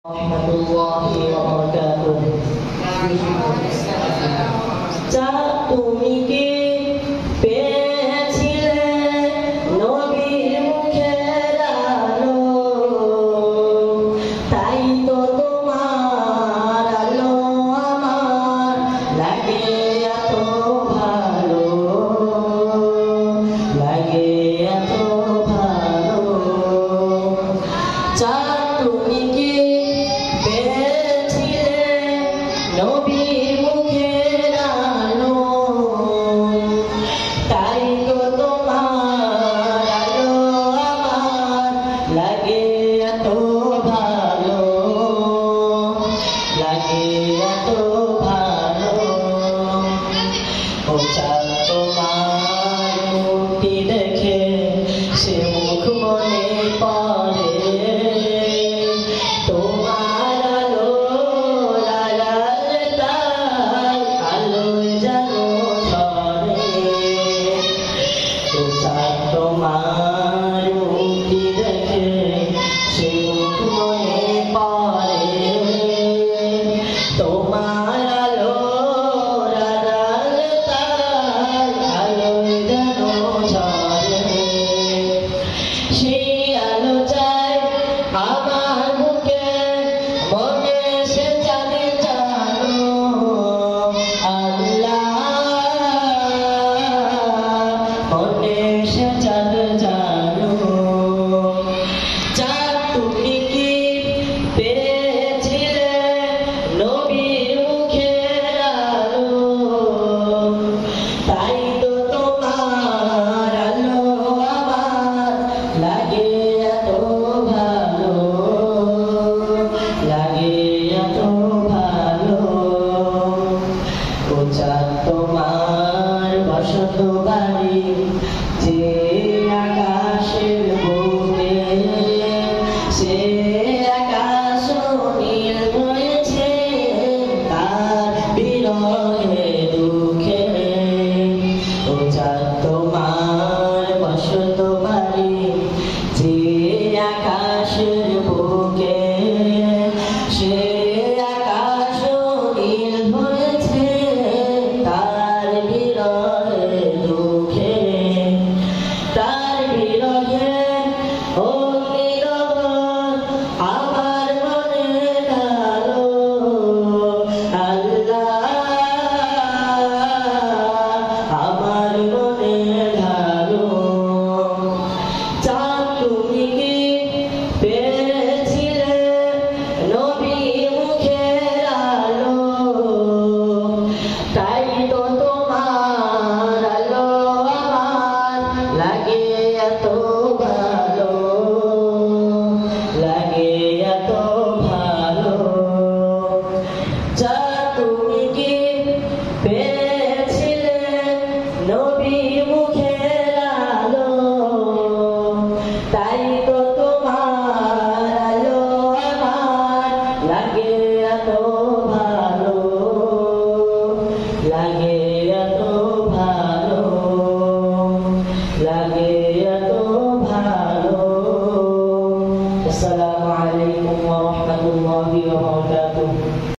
warahmatullahi wabarakatuh. তুমি কি পেয়েছিলে নবীর মুখের আলো, তাই তো তোমার আলো আমার লাগে এত ভালো, লাগে এত ভালো। তুমি কি পেয়েছিলে নবীর মুখের আলো, তাই তো তোমার আলো আমার লাগে এত ভালো, লাগে এত ভালো। ও চাঁদ তোমার মুখটি দেখে সে মুখ মনে পড়ে, তোমার আলো লালালে তাই আলোয় যেন ঝরে। ও চাঁদ তোমার মুখটি দেখে সে মুখ মনে পড়ে, তোমার আলো লালালে তাই আলোয় যেন ঝরে। সেই আলো চাই আমার বুকে মনে সে চাঁদে জানো আল্লাহ, মনে সে চাঁদ জানো। চাঁদ তুমি কি পেয়েছিলে নবীর মুখের আলো, তাই তো তোমার আলো আমার লাগে এত ভালো, লাগে এত ভালো। ও চাঁদ তোমার বসত বাড়ি যে আকাশের বুকে, সে আকাশ নীল হয়েছে তার বিরহে দুঃখে। ও চাঁদ তোমার বসত বাড়ি যে আকাশের বুকে, সে আকাশ নীল হয়েছে তার বিরহে দুঃখে, তার বিরহে ও নীরব আমার মনে ঢালো আল্লাহ, আমার মনে ঢালো। চাঁদ তুমি কি পেয়েছিলে নবীর মুখের আলো, তাই তো তোমার আলো আমার লাগে এত ভালো, লাগে এত ভালো। চাঁদ তুমি কি পেয়েছিলে নবীর মুখের আলো, তাই তো তোমার আলো আমার লাগে এত ভালো, লাগে